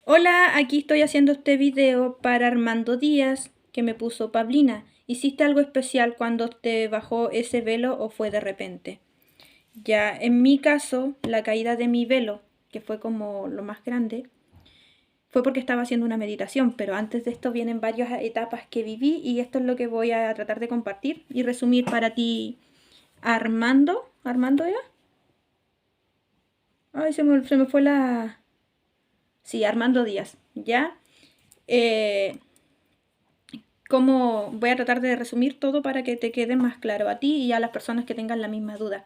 Hola, aquí estoy haciendo este video para Armando Díaz, que me puso Pablina. ¿Hiciste algo especial cuando te bajó ese velo o fue de repente? Ya, en mi caso, la caída de mi velo, que fue como lo más grande, fue porque estaba haciendo una meditación, pero antes de esto vienen varias etapas que viví y esto es lo que voy a tratar de compartir y resumir para ti. ¿Armando era? Ay, se me fue la... Sí, Armando Díaz, ¿ya? Eh, Cómo voy a tratar de resumir todo para que te quede más claro a ti y a las personas que tengan la misma duda.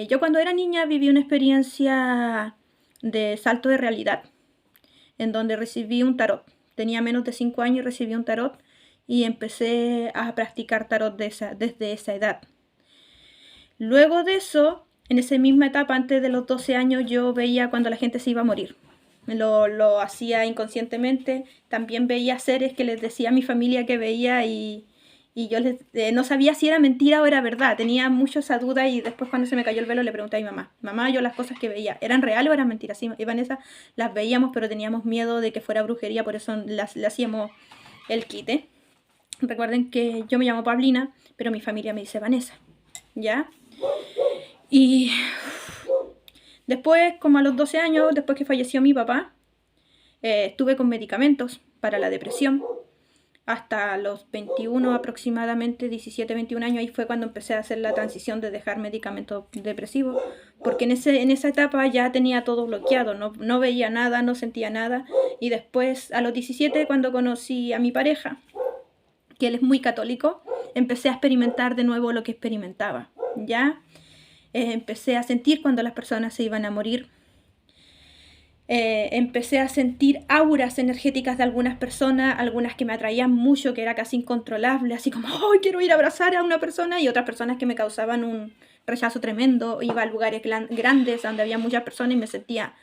Yo cuando era niña viví una experiencia de salto de realidad, en donde recibí un tarot. Tenía menos de 5 años y recibí un tarot y empecé a practicar tarot desde esa edad. Luego de eso, en esa misma etapa, antes de los 12 años, yo veía cuando la gente se iba a morir. Lo hacía inconscientemente. También veía seres que les decía a mi familia que veía y yo no sabía si era mentira o era verdad. Tenía mucho esa duda y después cuando se me cayó el velo le pregunté a mi mamá. Mamá, yo las cosas que veía, ¿eran reales o eran mentiras? Sí, y Vanessa, las veíamos, pero teníamos miedo de que fuera brujería, por eso le hacíamos el quite. Recuerden que yo me llamo Pablina, pero mi familia me dice Vanessa. ¿Ya? Y después, como a los 12 años, después que falleció mi papá, estuve con medicamentos para la depresión. Hasta los 21 aproximadamente, 17, 21 años, ahí fue cuando empecé a hacer la transición de dejar medicamentos depresivos, porque en esa etapa ya tenía todo bloqueado, no veía nada, no sentía nada. Y después, a los 17, cuando conocí a mi pareja, que él es muy católico, empecé a experimentar de nuevo lo que experimentaba, ¿ya? Empecé a sentir cuando las personas se iban a morir. Empecé a sentir auras energéticas de algunas personas, algunas que me atraían mucho, que era casi incontrolable, así como, ¡oh, quiero ir a abrazar a una persona! Y otras personas que me causaban un rechazo tremendo. Iba a lugares grandes donde había muchas personas y me sentía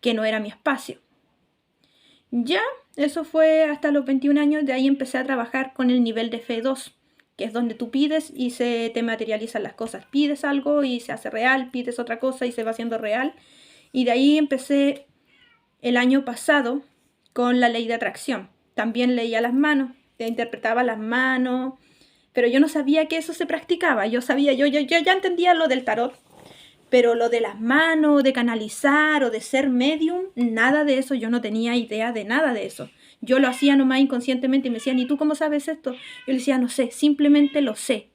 que no era mi espacio. Ya, eso fue hasta los 21 años, de ahí empecé a trabajar con el nivel de fe 2, que es donde tú pides y se te materializan las cosas. Pides algo y se hace real, pides otra cosa y se va haciendo real. Y de ahí empecé el año pasado con la ley de atracción. También leía las manos, te interpretaba las manos, pero yo no sabía que eso se practicaba. Yo ya entendía lo del tarot, pero lo de las manos, de canalizar o de ser medium, nada de eso, yo no tenía idea de nada de eso. Yo lo hacía nomás inconscientemente y me decían, ¿y tú cómo sabes esto? Yo le decía, no sé, simplemente lo sé.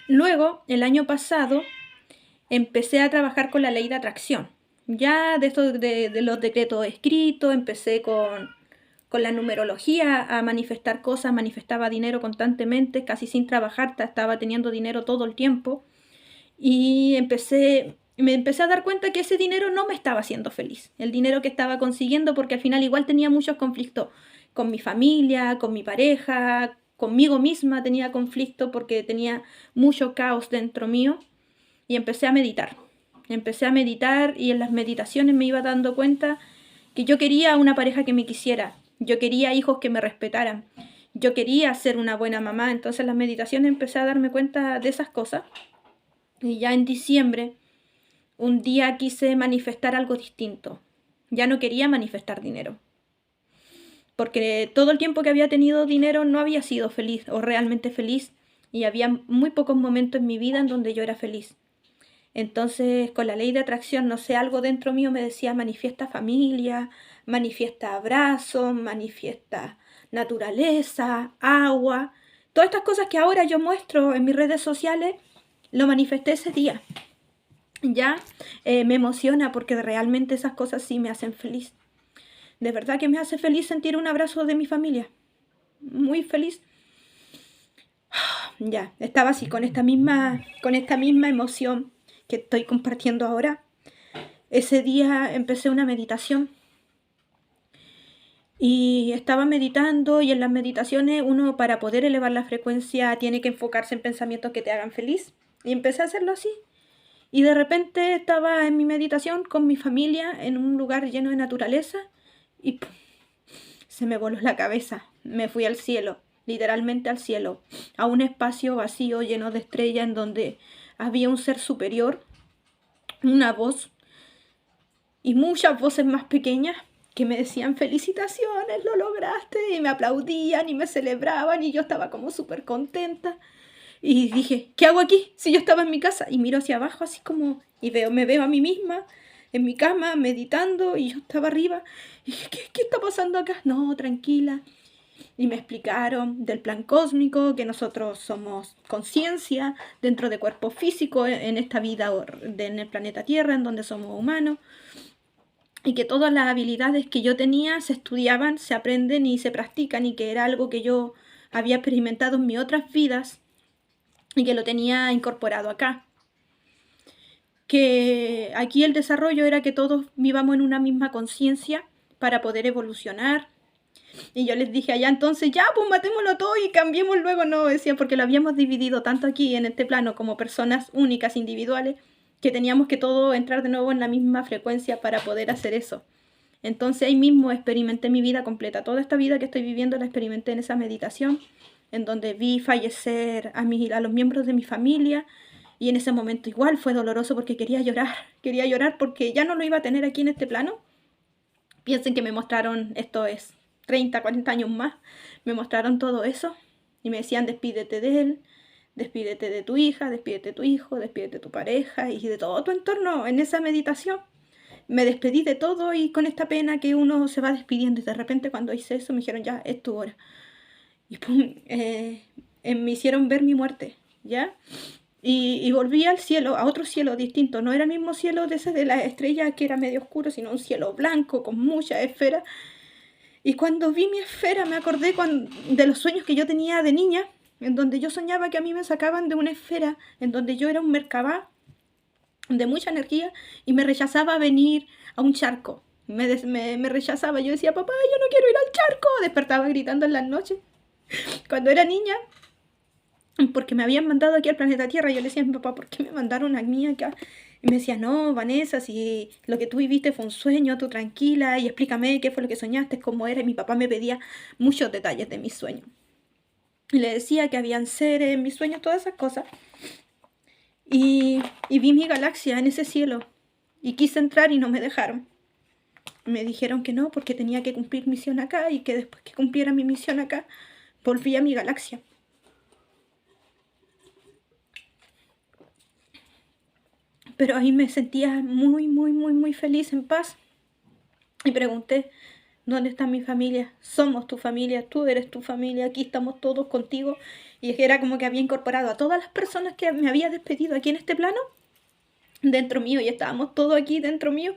Luego, el año pasado, empecé a trabajar con la ley de atracción. Ya de esto de los decretos escritos, empecé con la numerología a manifestar cosas, manifestaba dinero constantemente, casi sin trabajar, estaba teniendo dinero todo el tiempo. Y me empecé a dar cuenta que ese dinero no me estaba haciendo feliz. El dinero que estaba consiguiendo, porque al final igual tenía muchos conflictos con mi familia, con mi pareja, conmigo misma tenía conflicto porque tenía mucho caos dentro mío. Y empecé a meditar. Empecé a meditar y en las meditaciones me iba dando cuenta que yo quería una pareja que me quisiera. Yo quería hijos que me respetaran. Yo quería ser una buena mamá. Entonces en las meditaciones empecé a darme cuenta de esas cosas. Y ya en diciembre, un día quise manifestar algo distinto. Ya no quería manifestar dinero. Porque todo el tiempo que había tenido dinero no había sido feliz o realmente feliz. Y había muy pocos momentos en mi vida en donde yo era feliz. Entonces, con la ley de atracción, no sé, algo dentro mío me decía, manifiesta familia, manifiesta abrazos, manifiesta naturaleza, agua. Todas estas cosas que ahora yo muestro en mis redes sociales, lo manifesté ese día. Ya me emociona porque realmente esas cosas sí me hacen feliz. De verdad que me hace feliz sentir un abrazo de mi familia. Muy feliz. Ya, estaba así con esta misma emoción que estoy compartiendo ahora. Ese día empecé una meditación y estaba meditando, y en las meditaciones uno, para poder elevar la frecuencia, tiene que enfocarse en pensamientos que te hagan feliz. Y empecé a hacerlo así. Y de repente estaba en mi meditación con mi familia en un lugar lleno de naturaleza y ¡pum!, se me voló la cabeza. Me fui al cielo, literalmente al cielo, a un espacio vacío lleno de estrellas en donde había un ser superior, una voz y muchas voces más pequeñas que me decían felicitaciones, lo lograste, y me aplaudían y me celebraban y yo estaba como súper contenta. Y dije, ¿qué hago aquí? Si yo estaba en mi casa. Y miro hacia abajo así como, y me veo a mí misma en mi cama meditando y yo estaba arriba. Y dije, ¿qué está pasando acá? No, tranquila. Y me explicaron del plan cósmico, que nosotros somos conciencia dentro de cuerpo físico en esta vida en el planeta Tierra, en donde somos humanos. Y que todas las habilidades que yo tenía se estudiaban, se aprenden y se practican, y que era algo que yo había experimentado en mis otras vidas y que lo tenía incorporado acá. Que aquí el desarrollo era que todos vivamos en una misma conciencia para poder evolucionar. Y yo les dije allá, entonces ya, pues matémoslo todo y cambiemos luego. No, decía, porque lo habíamos dividido tanto aquí en este plano como personas únicas, individuales, que teníamos que todo entrar de nuevo en la misma frecuencia para poder hacer eso. Entonces ahí mismo experimenté mi vida completa. Toda esta vida que estoy viviendo la experimenté en esa meditación, en donde vi fallecer a los miembros de mi familia. Y en ese momento igual fue doloroso porque quería llorar porque ya no lo iba a tener aquí en este plano. Piensen que me mostraron, esto es 30, 40 años más, me mostraron todo eso y me decían, despídete de él, despídete de tu hija, despídete de tu hijo, despídete de tu pareja y de todo tu entorno. En esa meditación me despedí de todo, y con esta pena que uno se va despidiendo, y de repente cuando hice eso me dijeron, ya, es tu hora. Y pum, me hicieron ver mi muerte, ¿ya? Y volví al cielo, a otro cielo distinto. No era el mismo cielo de ese de las estrellas que era medio oscuro, sino un cielo blanco con muchas esferas. Y cuando vi mi esfera me acordé de los sueños que yo tenía de niña, en donde yo soñaba que a mí me sacaban de una esfera, en donde yo era un Merkabah de mucha energía y me rechazaba venir a un charco. Me rechazaba. Yo decía, papá, yo no quiero ir al charco. Despertaba gritando en las noches. Cuando era niña, porque me habían mandado aquí al planeta Tierra, yo le decía a mi papá, ¿por qué me mandaron a mí acá? Y me decía, no, Vanessa, si lo que tú viviste fue un sueño, tú tranquila, y explícame qué fue lo que soñaste, cómo era. Y mi papá me pedía muchos detalles de mis sueños. Y le decía que habían seres en mis sueños, todas esas cosas. Y vi mi galaxia en ese cielo. Y quise entrar y no me dejaron. Me dijeron que no, porque tenía que cumplir misión acá, y que después que cumpliera mi misión acá, volví a mi galaxia. Pero ahí me sentía muy, muy, muy, muy feliz, en paz. Y pregunté, ¿dónde está mi familia? Somos tu familia, tú eres tu familia, aquí estamos todos contigo. Y era como que había incorporado a todas las personas que me había despedido aquí en este plano dentro mío, y estábamos todos aquí dentro mío.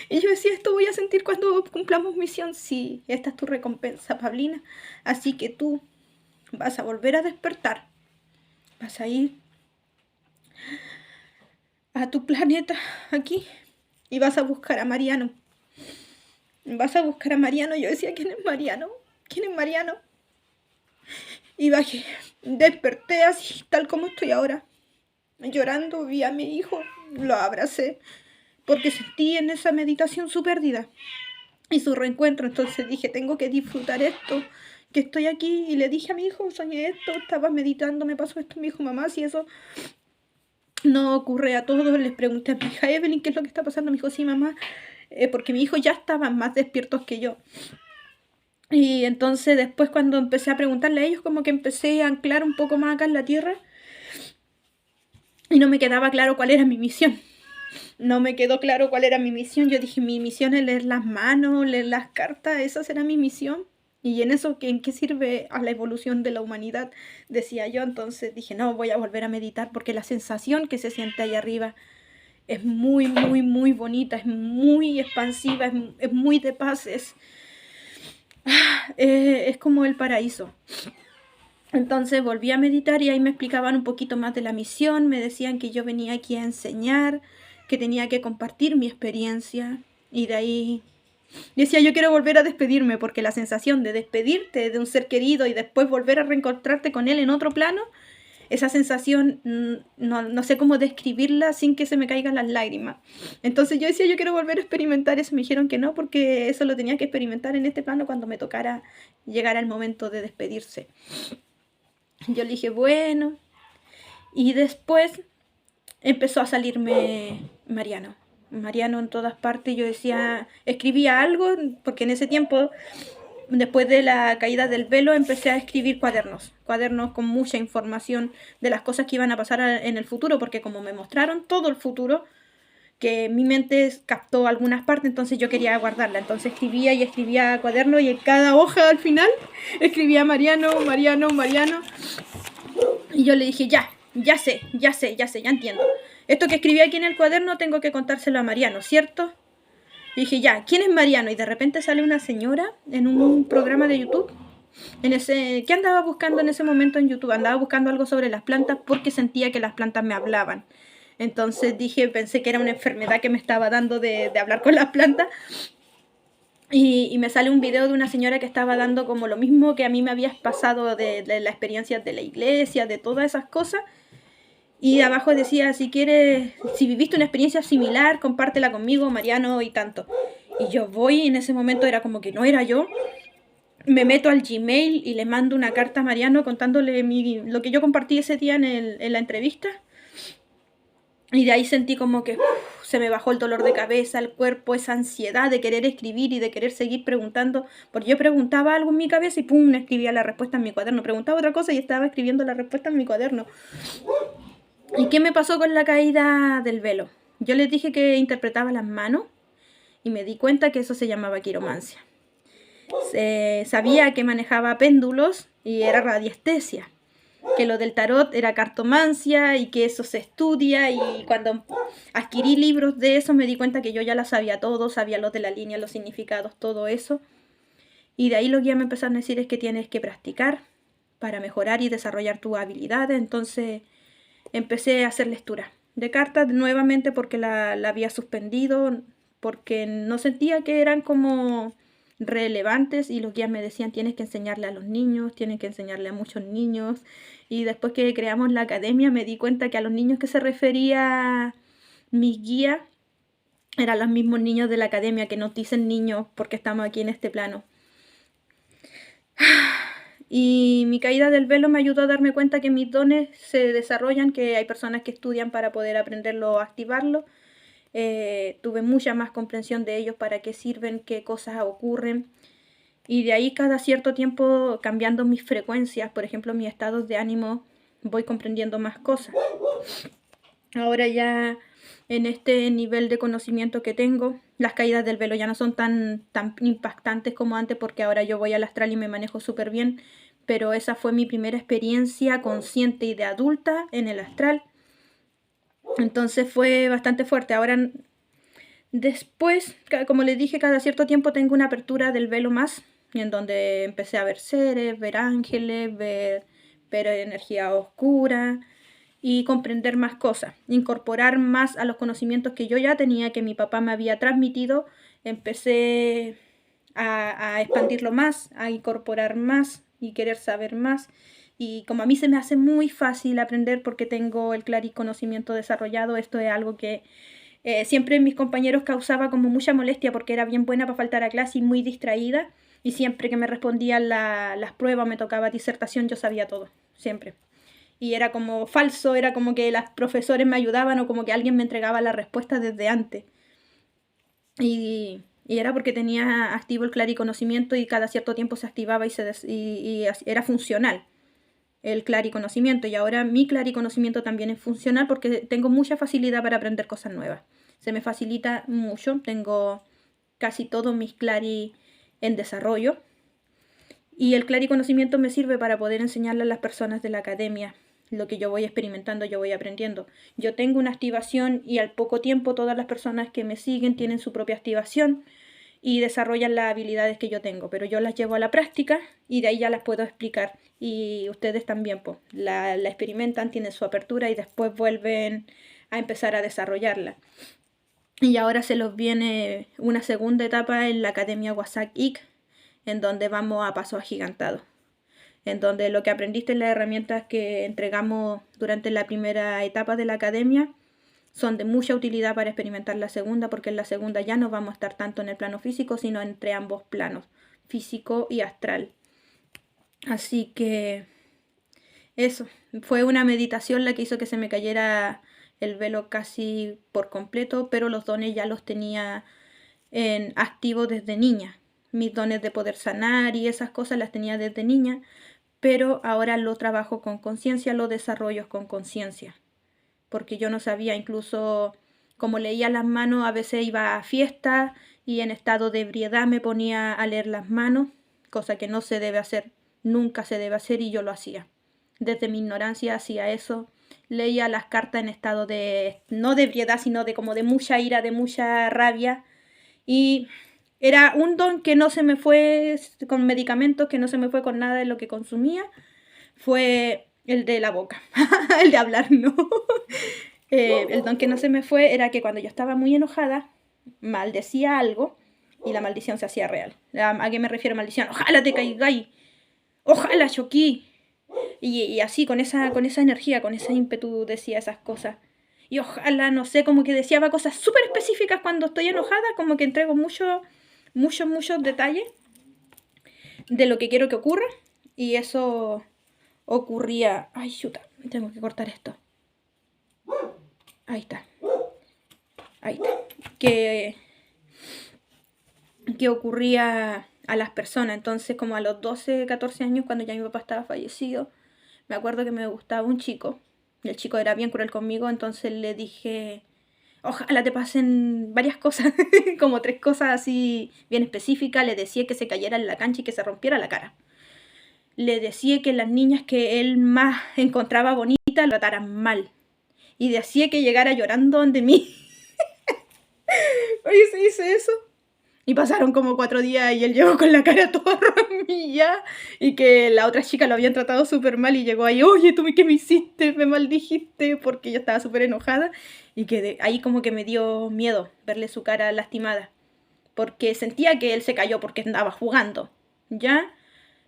Y yo decía, esto voy a sentir cuando cumplamos misión. Sí, esta es tu recompensa, Paulina. Así que tú vas a volver a despertar. Vas a ir a tu planeta aquí y vas a buscar a Mariano. Vas a buscar a Mariano. Yo decía, ¿quién es Mariano? ¿Quién es Mariano? Y bajé, desperté así, tal como estoy ahora, llorando. Vi a mi hijo, lo abracé, porque sentí en esa meditación su pérdida y su reencuentro. Entonces dije, tengo que disfrutar esto, que estoy aquí. Y le dije a mi hijo, soñé esto, estaba meditando, me pasó esto. Me dijo, mamá, si eso no ocurre a todos. Les pregunté a mi hija Evelyn qué es lo que está pasando. Me dijo, sí, mamá, porque mi hijo ya estaban más despiertos que yo. Y entonces después, cuando empecé a preguntarle a ellos, como que empecé a anclar un poco más acá en la Tierra, y no me quedaba claro cuál era mi misión. No me quedó claro cuál era mi misión. Yo dije, mi misión es leer las manos, leer las cartas, esa será mi misión. Y en eso, ¿en qué sirve a la evolución de la humanidad? Decía yo. Entonces dije, no, voy a volver a meditar, porque la sensación que se siente ahí arriba es muy, muy, muy bonita, es muy expansiva, es muy de paz, es como el paraíso. Entonces volví a meditar y ahí me explicaban un poquito más de la misión. Me decían que yo venía aquí a enseñar, que tenía que compartir mi experiencia. Y de ahí decía, yo quiero volver a despedirme, porque la sensación de despedirte de un ser querido y después volver a reencontrarte con él en otro plano, esa sensación no sé cómo describirla sin que se me caigan las lágrimas. Entonces yo decía, yo quiero volver a experimentar eso. Me dijeron que no, porque eso lo tenía que experimentar en este plano cuando me tocara llegar al momento de despedirse. Yo le dije, bueno. Y después empezó a salirme Mariano. Mariano en todas partes. Yo decía, escribía algo, porque en ese tiempo, después de la caída del velo, empecé a escribir cuadernos con mucha información de las cosas que iban a pasar en el futuro, porque como me mostraron todo el futuro, que mi mente captó algunas partes, entonces yo quería guardarla. Entonces escribía y escribía cuaderno y en cada hoja al final escribía Mariano, Mariano, Mariano. Y yo le dije, ya entiendo. Esto que escribí aquí en el cuaderno tengo que contárselo a Mariano, ¿cierto? Y dije, ya, ¿quién es Mariano? Y de repente sale una señora en un programa de YouTube. ¿Qué andaba buscando en ese momento en YouTube? Andaba buscando algo sobre las plantas porque sentía que las plantas me hablaban. Entonces pensé que era una enfermedad que me estaba dando de hablar con las plantas. Y me sale un video de una señora que estaba dando como lo mismo que a mí me había pasado de la experiencia de la iglesia, de todas esas cosas. Y abajo decía, si viviste una experiencia similar, compártela conmigo, Mariano, y tanto. Y yo voy, en ese momento era como que no era yo. Me meto al Gmail y le mando una carta a Mariano contándole lo que yo compartí ese día en la entrevista. Y de ahí sentí como que se me bajó el dolor de cabeza, el cuerpo, esa ansiedad de querer escribir y de querer seguir preguntando. Porque yo preguntaba algo en mi cabeza y pum, escribía la respuesta en mi cuaderno. Preguntaba otra cosa y estaba escribiendo la respuesta en mi cuaderno. ¿Y qué me pasó con la caída del velo? Yo les dije que interpretaba las manos y me di cuenta que eso se llamaba quiromancia. Sabía que manejaba péndulos y era radiestesia, que lo del tarot era cartomancia y que eso se estudia, y cuando adquirí libros de eso me di cuenta que yo ya la sabía todo, sabía lo de la línea, los significados, todo eso. Y de ahí lo que ya me empezaron a decir es que tienes que practicar para mejorar y desarrollar tus habilidades. Entonces empecé a hacer lectura de cartas nuevamente porque la había suspendido, porque no sentía que eran como relevantes, y los guías me decían tienes que enseñarle a los niños, tienes que enseñarle a muchos niños. Y después que creamos la academia me di cuenta que a los niños que se refería mi guía eran los mismos niños de la academia, que nos dicen niños porque estamos aquí en este plano. Y mi caída del velo me ayudó a darme cuenta que mis dones se desarrollan, que hay personas que estudian para poder aprenderlo o activarlo. Tuve mucha más comprensión de ellos, para qué sirven, qué cosas ocurren. Y de ahí cada cierto tiempo, cambiando mis frecuencias, por ejemplo mis estados de ánimo, voy comprendiendo más cosas. Ahora ya en este nivel de conocimiento que tengo, las caídas del velo ya no son tan impactantes como antes, porque ahora yo voy al astral y me manejo súper bien, pero esa fue mi primera experiencia consciente y de adulta en el astral. Entonces fue bastante fuerte. Ahora, después, como les dije, cada cierto tiempo tengo una apertura del velo más, en donde empecé a ver seres, ver ángeles, ver energía oscura y comprender más cosas, incorporar más a los conocimientos que yo ya tenía, que mi papá me había transmitido. Empecé a expandirlo más, a incorporar más y querer saber más. Y como a mí se me hace muy fácil aprender porque tengo el clariconocimiento desarrollado, esto es algo que siempre mis compañeros causaba como mucha molestia, porque era bien buena para faltar a clase y muy distraída. Y siempre que me respondían las pruebas, me tocaba disertación, yo sabía todo, siempre. Y era como falso, era como que los profesores me ayudaban o como que alguien me entregaba la respuesta desde antes. Y era porque tenía activo el clariconocimiento, y cada cierto tiempo se activaba y era funcional el clariconocimiento. Y ahora mi clariconocimiento también es funcional porque tengo mucha facilidad para aprender cosas nuevas. Se me facilita mucho, tengo casi todos mis clari en desarrollo. Y el clariconocimiento me sirve para poder enseñarle a las personas de la academia lo que yo voy experimentando, yo voy aprendiendo. Yo tengo una activación y al poco tiempo todas las personas que me siguen tienen su propia activación y desarrollan las habilidades que yo tengo, pero yo las llevo a la práctica y de ahí ya las puedo explicar. Y ustedes también, pues, la experimentan, tienen su apertura y después vuelven a empezar a desarrollarla. Y ahora se los viene una segunda etapa en la Academia WhatsApp IC, en donde vamos a paso agigantado, en donde lo que aprendiste en las herramientas que entregamos durante la primera etapa de la academia son de mucha utilidad para experimentar la segunda, porque en la segunda ya no vamos a estar tanto en el plano físico, sino entre ambos planos, físico y astral. Así que eso, fue una meditación la que hizo que se me cayera el velo casi por completo, pero los dones ya los tenía en activo desde niña. Mis dones de poder sanar y esas cosas las tenía desde niña, pero ahora lo trabajo con conciencia, lo desarrollo con conciencia. Porque yo no sabía, incluso como leía las manos, a veces iba a fiestas y en estado de ebriedad me ponía a leer las manos, cosa que no se debe hacer, nunca se debe hacer, y yo lo hacía. Desde mi ignorancia hacía eso. Leía las cartas en estado de, no de ebriedad, sino de como de mucha ira, de mucha rabia. Y era un don que no se me fue con medicamentos, que no se me fue con nada de lo que consumía. Fue el de la boca, el de hablar, no. El don que no se me fue era que cuando yo estaba muy enojada, maldecía algo y la maldición se hacía real. ¿A qué me refiero maldición? Ojalá te caigáis, ojalá choquí. Y así, con esa energía, con ese ímpetu decía esas cosas. Y ojalá, no sé, como que decía cosas súper específicas cuando estoy enojada, como que entrego muchos detalles de lo que quiero que ocurra. Y eso ocurría... Ay, chuta, tengo que cortar esto. Ahí está. Ahí está. Que ocurría a las personas. Entonces, como a los 12, 14 años, cuando ya mi papá estaba fallecido, me acuerdo que me gustaba un chico. Y el chico era bien cruel conmigo, entonces le dije, ojalá te pasen varias cosas, como 3 cosas así bien específicas. Le decía que se cayera en la cancha y que se rompiera la cara. Le decía que las niñas que él más encontraba bonitas lo trataran mal. Y decía que llegara llorando ante mí. Oye, se hice eso. Y pasaron como 4 días y él llegó con la cara toda ramilla. Y que la otra chica lo habían tratado súper mal y llegó ahí, oye, ¿tú qué me hiciste? Me maldijiste, porque yo estaba súper enojada. Y que ahí como que me dio miedo verle su cara lastimada. Porque sentía que él se cayó porque andaba jugando. ¿Ya?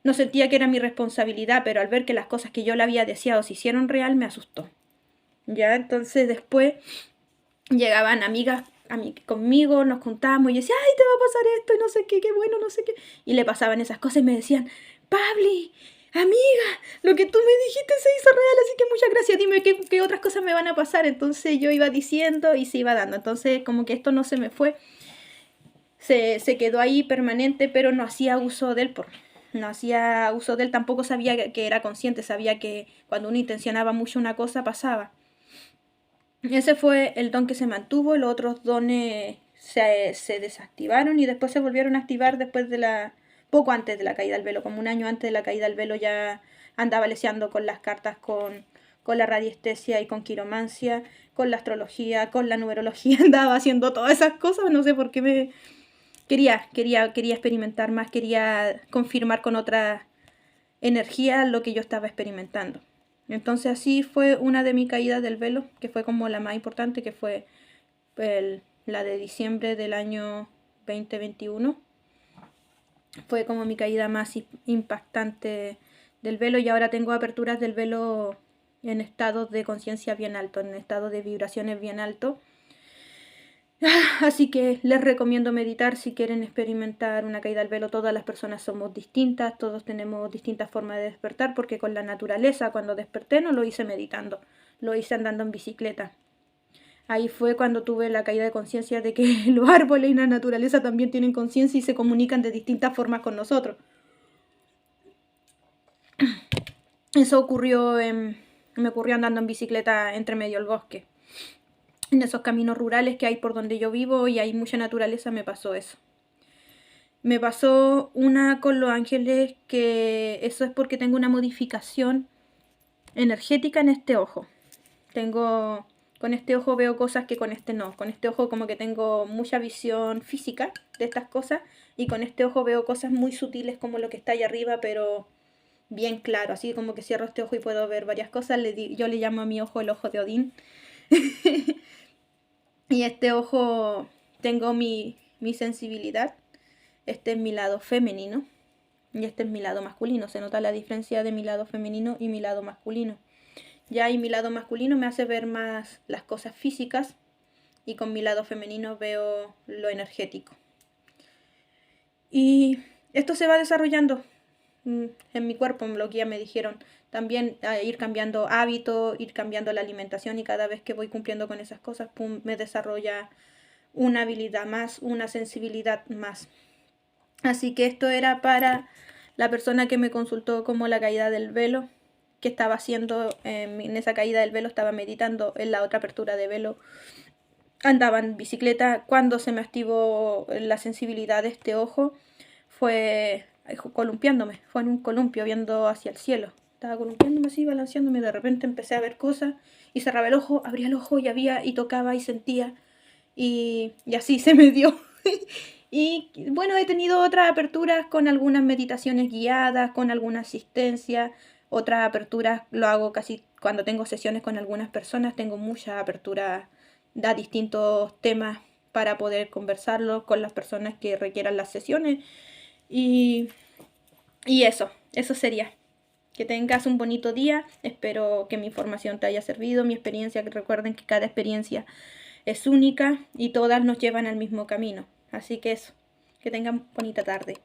No sentía que era mi responsabilidad, pero al ver que las cosas que yo le había deseado se hicieron real, me asustó. ¿Ya? Entonces después llegaban amigas conmigo, nos contábamos y yo decía, ay, te va a pasar esto y no sé qué, qué bueno, no sé qué. Y le pasaban esas cosas y me decían, Pabli, amiga, lo que tú me dijiste se hizo real, así que muchas gracias, dime qué otras cosas me van a pasar. Entonces yo iba diciendo y se iba dando. Entonces como que esto no se me fue, se quedó ahí permanente, pero no hacía uso de él no hacía uso de él, tampoco sabía que era consciente, sabía que cuando uno intencionaba mucho una cosa pasaba. Ese fue el don que se mantuvo, los otros dones se desactivaron y después se volvieron a activar después poco antes de la caída del velo, como un año antes de la caída del velo ya andaba leseando con las cartas, con la radiestesia y con quiromancia, con la astrología, con la numerología, andaba haciendo todas esas cosas, no sé por qué me... Quería experimentar más, quería confirmar con otra energía lo que yo estaba experimentando. Entonces así fue una de mis caídas del velo, que fue como la más importante, que fue la de diciembre del año 2021. Fue como mi caída más impactante del velo, y ahora tengo aperturas del velo en estados de conciencia bien alto, en estados de vibraciones bien alto. Así que les recomiendo meditar si quieren experimentar una caída al velo. Todas las personas somos distintas, todos tenemos distintas formas de despertar, porque con la naturaleza cuando desperté no lo hice meditando, lo hice andando en bicicleta. Ahí fue cuando tuve la caída de conciencia de que los árboles y la naturaleza también tienen conciencia y se comunican de distintas formas con nosotros. Eso me ocurrió andando en bicicleta entre medio del bosque. En esos caminos rurales que hay por donde yo vivo y hay mucha naturaleza, me pasó eso. Me pasó una con los ángeles, que eso es porque tengo una modificación energética en este ojo. Con este ojo veo cosas que con este no. Con este ojo como que tengo mucha visión física de estas cosas, y con este ojo veo cosas muy sutiles como lo que está ahí arriba, pero bien claro. Así como que cierro este ojo y puedo ver varias cosas. Yo le llamo a mi ojo el ojo de Odín. Y este ojo tengo mi sensibilidad. Este es mi lado femenino y este es mi lado masculino. Se nota la diferencia de mi lado femenino y mi lado masculino. Ya, y mi lado masculino me hace ver más las cosas físicas, y con mi lado femenino veo lo energético. Y esto se va desarrollando. en mi cuerpo, lo que ya me dijeron. También ir cambiando hábitos, ir cambiando la alimentación, y cada vez que voy cumpliendo con esas cosas, pum, me desarrolla una habilidad más, una sensibilidad más. Así que esto era para la persona que me consultó como la caída del velo, que estaba haciendo en esa caída del velo, estaba meditando. En la otra apertura de velo andaba en bicicleta. Cuando se me activó la sensibilidad de este ojo, fue columpiándome, fue en un columpio viendo hacia el cielo. Estaba columpiándome así, balanceándome, de repente empecé a ver cosas y cerraba el ojo, abría el ojo y había, y tocaba y sentía, y así se me dio. Y bueno, he tenido otras aperturas con algunas meditaciones guiadas, con alguna asistencia. Otras aperturas lo hago casi cuando tengo sesiones con algunas personas. Tengo mucha apertura a distintos temas para poder conversarlos con las personas que requieran las sesiones. Y, y eso sería. Que tengas un bonito día. Espero que mi información te haya servido, mi experiencia. Que recuerden que cada experiencia es única y todas nos llevan al mismo camino. Así que eso, que tengan bonita tarde.